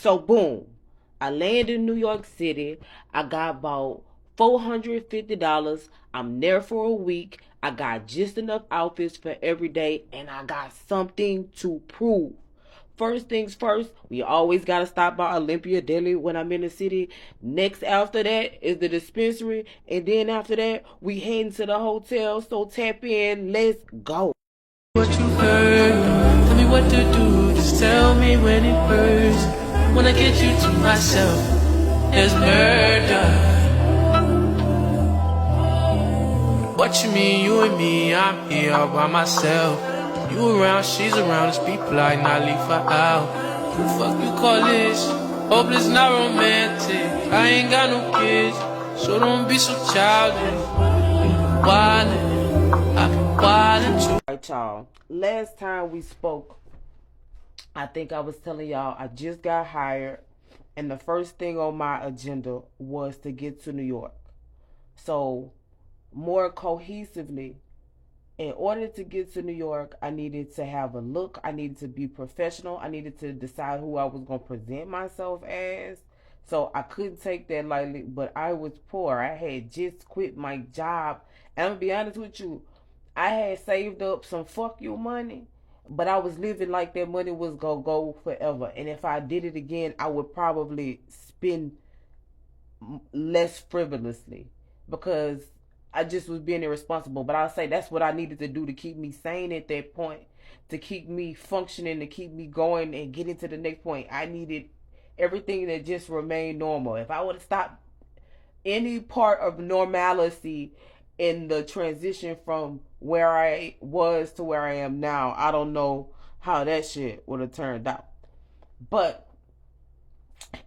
So boom, I land in New York City. I got about $450. I'm there for a week. I got just enough outfits for every day, and I got something to prove. First things first, we always got to stop by Olympia Deli when I'm in the city. Next after that is the dispensary. And then after that, we heading to the hotel. So tap in. Let's go. What you heard, tell me what to do. Just tell me when it hurts. When I get you to myself, there's murder. What you mean, you and me? I'm here all by myself. You around, she's around. It's people I not leave her out. Who the fuck you call this? Hope it's not romantic. I ain't got no kids, so don't be so childish. Wildin', I be wildin' too. Alright, y'all. Last time we spoke, I think I was telling y'all I just got hired, and the first thing on my agenda was to get to New York. So, more cohesively, in order to get to New York, I needed to have a look. I needed to be professional. I needed to decide who I was going to present myself as. So I couldn't take that lightly, but I was poor. I had just quit my job. And I'm going to be honest with you, I had saved up some fuck you money, but I was living like that money was going to go forever. And if I did it again, I would probably spend less frivolously because I just was being irresponsible. But I'll say that's what I needed to do to keep me sane at that point, to keep me functioning, to keep me going and getting to the next point. I needed everything that just remained normal. If I would have stopped any part of normalcy in the transition from where I was to where I am now, I don't know how that shit would have turned out. But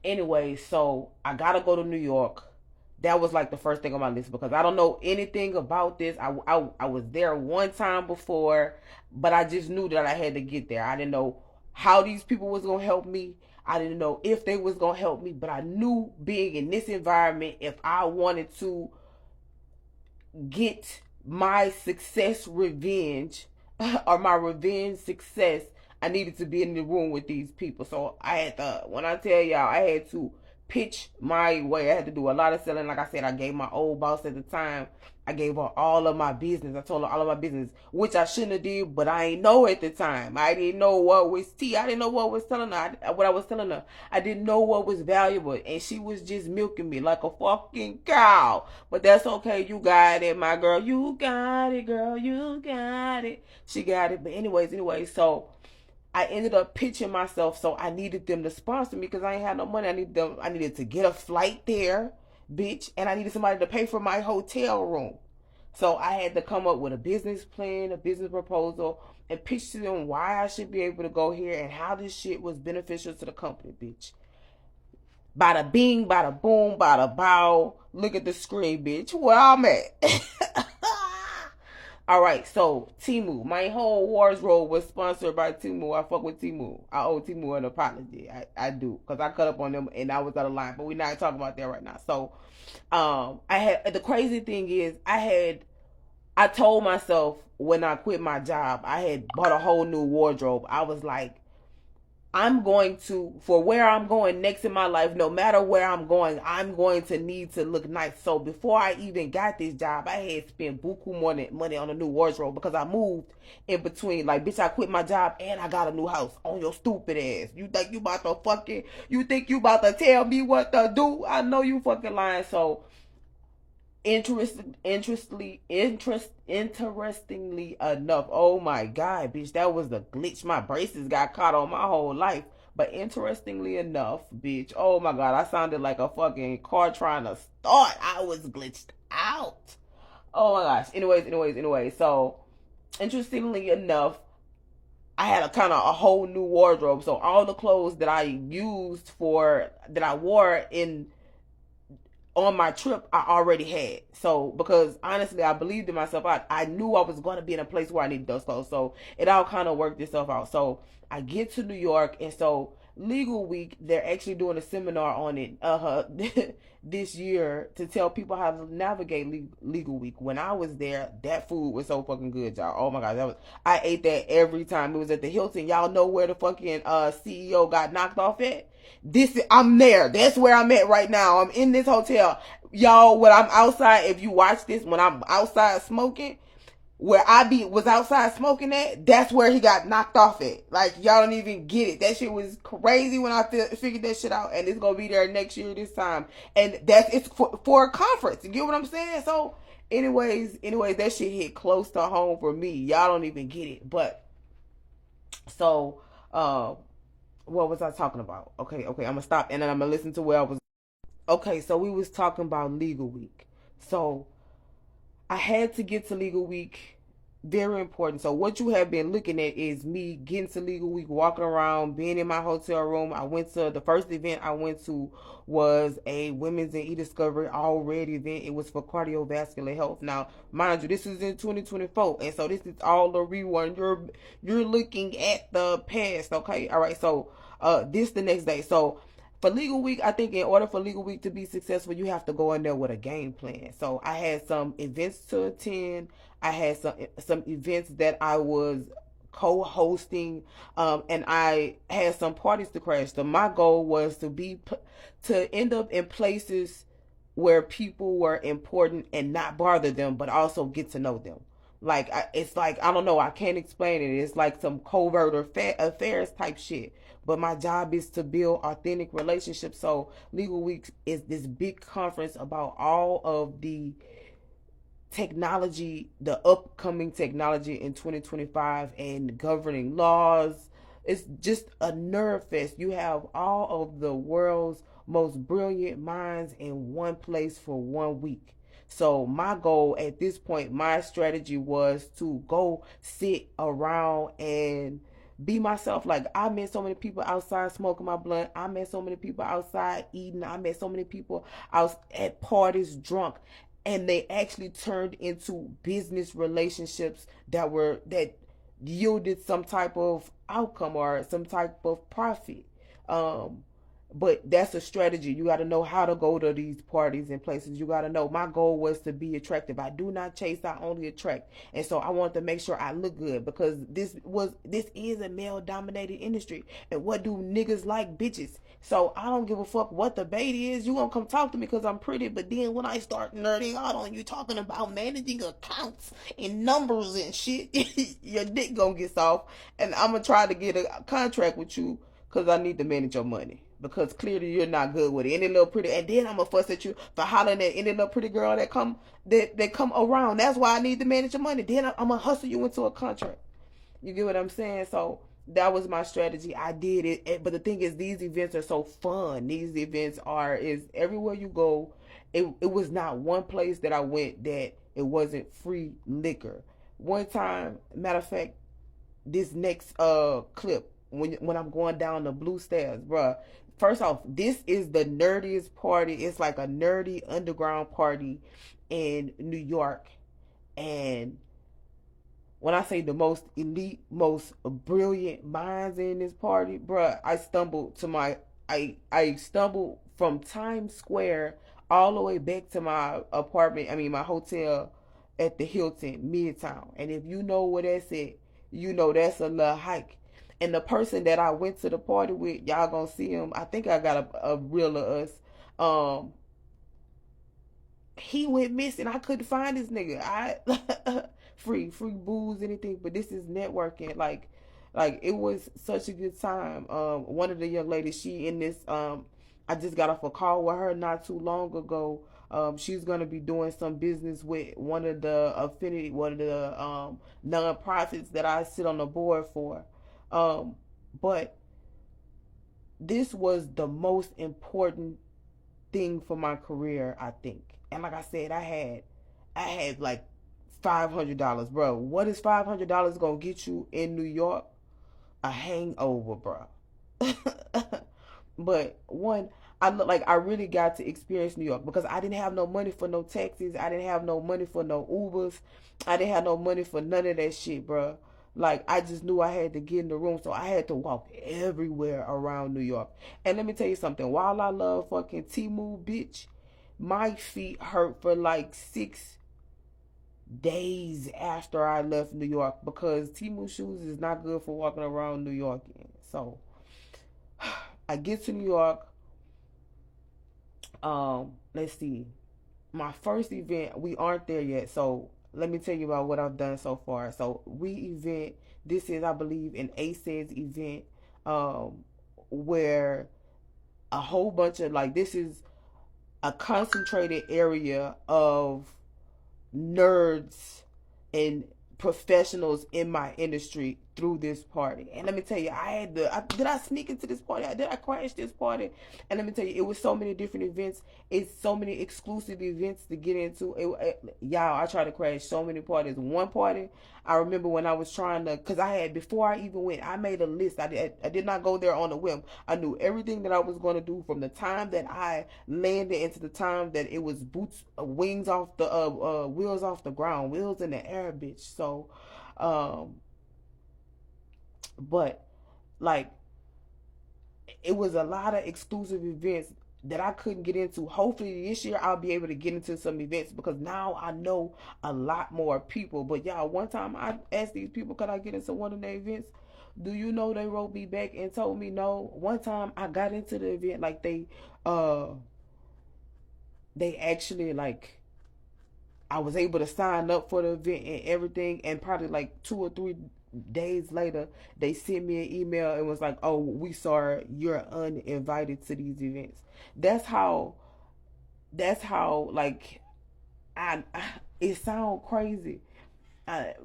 anyway, so I gotta go to New York. That was like the first thing on my list because I don't know anything about this. I was there one time before, but I just knew that I had to get there. I didn't know how these people was going to help me. I didn't know if they was going to help me, but I knew being in this environment, if I wanted to get my success revenge or my revenge success, I needed to be in the room with these people. So I had to, when I tell y'all, I had to pitch my way. I had to do a lot of selling. Like I said, I gave my old boss at the time, I gave her all of my business. I told her all of my business, which I shouldn't have did, but I ain't know at the time. I didn't know what was tea. I didn't know what was telling her. What I was telling her. I didn't know what was valuable, and she was just milking me like a fucking cow. But that's okay. You got it, my girl. You got it, girl. You got it. She got it. But anyways, so I ended up pitching myself, so I needed them to sponsor me because I ain't had no money. I needed to get a flight there, bitch, and I needed somebody to pay for my hotel room. So I had to come up with a business plan, a business proposal, and pitch to them why I should be able to go here and how this shit was beneficial to the company, bitch. Bada bing, bada boom, bada bow. Look at the screen, bitch. Where I'm at. All right, so Temu. My whole wardrobe was sponsored by Temu. I fuck with Temu. I owe Temu an apology. I do, because I cut up on them and I was out of line. But we're not talking about that right now. So, I had, the crazy thing is, I told myself when I quit my job, I had bought a whole new wardrobe. I was like, I'm going to, for where I'm going next in my life, no matter where I'm going to need to look nice. So before I even got this job, I had spent buku money on a new wardrobe because I moved in between. Like, bitch, I quit my job and I got a new house on your stupid ass. You think you about to tell me what to do? I know you fucking lying. So, interestingly enough, oh my god, bitch, that was the glitch. My braces got caught on my whole life. But interestingly enough, bitch, oh my god, I sounded like a fucking car trying to start. I was glitched out. Oh my gosh. Anyways, so interestingly enough, I had a kind of a whole new wardrobe. So all the clothes that I wore on my trip, I already had. So, because honestly, I believed in myself. I knew I was going to be in a place where I needed those clothes. So, it all kind of worked itself out. So, I get to New York, and so Legal Week, they're actually doing a seminar on it this year to tell people how to navigate Legal Week. When I was there, that food was so fucking good, y'all. Oh my god, I ate that every time. It was at the Hilton. Y'all know where the fucking CEO got knocked off at? I'm there. That's where I'm at right now. I'm in this hotel. Y'all, when I'm outside, if you watch this, when I'm outside smoking, where was outside smoking at, that's where he got knocked off at. Like, y'all don't even get it. That shit was crazy when I figured that shit out. And it's gonna be there next year this time. And it's for a conference. You get what I'm saying? So, anyways, that shit hit close to home for me. Y'all don't even get it. But, so, what was I talking about? Okay, I'm gonna stop and then I'm gonna listen to where I was. Okay, so we was talking about Legal Week. So, I had to get to Legal Week. Very important. So what you have been looking at is me getting to Legal Week, walking around, being in my hotel room. I went to the first event I went to was a women's and e-discovery already event. It was for cardiovascular health. Now, mind you, this is in 2024, and so this is all the rewind. You're looking at the past. Okay, all right. So this the next day. So for Legal Week, I think in order for Legal Week to be successful, you have to go in there with a game plan. So I had some events to attend. I had some events that I was co-hosting, and I had some parties to crash. So my goal was to end up in places where people were important and not bother them, but also get to know them. Like it's like I don't know, I can't explain it. It's like some covert or affairs type shit. But my job is to build authentic relationships. So Legal Week is this big conference about all of the technology, the upcoming technology in 2025 and governing laws. It's just a nerve fest. You have all of the world's most brilliant minds in one place for 1 week. So my goal at this point, my strategy was to go sit around and be myself. Like, I met so many people outside smoking my blunt. I met so many people outside eating. I met so many people out at parties drunk, and they actually turned into business relationships that yielded some type of outcome or some type of profit. Um, but that's a strategy. You got to know how to go to these parties and places. You got to know. My goal was to be attractive. I do not chase. I only attract. And so I wanted to make sure I look good, because this is a male dominated industry. And what do niggas like? Bitches. So I don't give a fuck what the bait is. You gonna come talk to me because I'm pretty. But then when I start nerding out on you, talking about managing accounts and numbers and shit, your dick gonna get soft. And I'm gonna try to get a contract with you because I need to manage your money. Because clearly you're not good with it. Any little pretty, and then I'm gonna fuss at you for hollering at any little pretty girl that come around. That's why I need to manage your money. Then I'm gonna hustle you into a contract. You get what I'm saying? So that was my strategy. I did it. But the thing is, these events are so fun. These events is everywhere you go. It was not one place that I went that it wasn't free liquor. One time, matter of fact, this next clip, when I'm going down the blue stairs, bruh. First off, this is the nerdiest party. It's like a nerdy underground party in New York. And when I say the most elite, most brilliant minds in this party, bruh, I stumbled from Times Square all the way back to my apartment, my hotel at the Hilton, Midtown. And if you know where that's at, you know that's a little hike. And the person that I went to the party with, y'all gonna see him. I think I got a reel of us. Um, he went missing. I couldn't find this nigga. Free booze, anything. But this is networking. Like it was such a good time. One of the young ladies, she in this. I just got off a call with her not too long ago. She's gonna be doing some business with one of the non-profits that I sit on the board for. But this was the most important thing for my career, I think. And like I said, I had like $500, bro. What is $500 gonna get you in New York? A hangover, bro. But I really got to experience New York because I didn't have no money for no taxis. I didn't have no money for no Ubers. I didn't have no money for none of that shit, bro. Like, I just knew I had to get in the room, so I had to walk everywhere around New York. And let me tell you something. While I love fucking Temu, bitch, my feet hurt for like 6 days after I left New York because Temu shoes is not good for walking around New York in. So I get to New York. Let's see. My first event, we aren't there yet. So let me tell you about what I've done so far. So this is, I believe, an ACES event, where a whole bunch of, like, this is a concentrated area of nerds and professionals in my industry through this party. And let me tell you, did I sneak into this party? Did I crash this party? And let me tell you, it was so many different events. It's so many exclusive events to get into. Y'all, I tried to crash so many parties. One party, I remember when I was trying to, because before I even went, I made a list. I did not go there on a whim. I knew everything that I was going to do from the time that I landed into the time that it was wings off the, wheels off the ground, wheels in the air, bitch. So, but like, it was a lot of exclusive events that I couldn't get into. Hopefully this year I'll be able to get into some events because now I know a lot more people. But y'all, one time I asked these people, could I get into one of their events? Do you know they wrote me back and told me no? One time I got into the event, like, they actually, like, I was able to sign up for the event and everything, and probably like 2 or 3 days later, they sent me an email and was like, "Oh, we sorry, you're uninvited to these events." That's how. Like, it sounds crazy,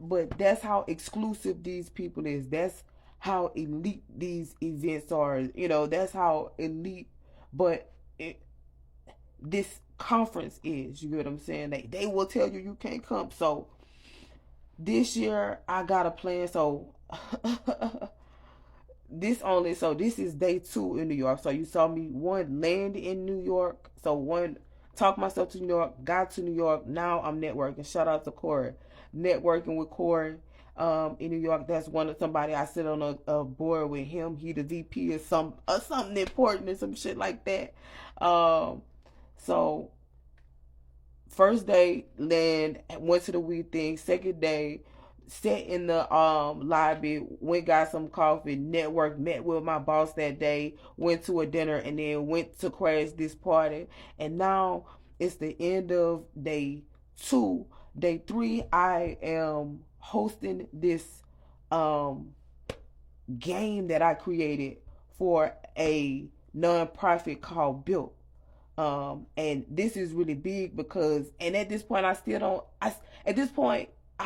but that's how exclusive these people is. That's how elite these events are. That's how elite. But this conference is. You get what I'm saying? They will tell you can't come. So this year I got a plan. So this is day 2 in New York. So you saw me land in New York. So talk myself to New York, got to New York. Now I'm networking. Shout out to Corey. Networking with Corey in New York. That's somebody I sit on a board with him. He the VP or something important and some shit like that. So first day, went to the weed thing. Second day, sat in the lobby, got some coffee, networked, met with my boss that day, went to a dinner, and then went to crash this party. And now it's the end of day 2. Day 3, I am hosting this game that I created for a nonprofit called Built. And this is really big because, and at this point, I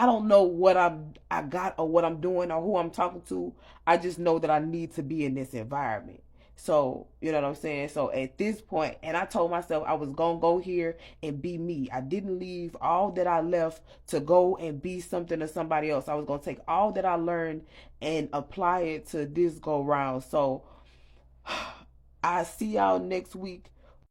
don't know what I got or what I'm doing or who I'm talking to. I just know that I need to be in this environment. So, you know what I'm saying? So at this point, and I told myself I was going to go here and be me. I didn't leave all that I left to go and be something to somebody else. I was going to take all that I learned and apply it to this go round. So I see y'all next week.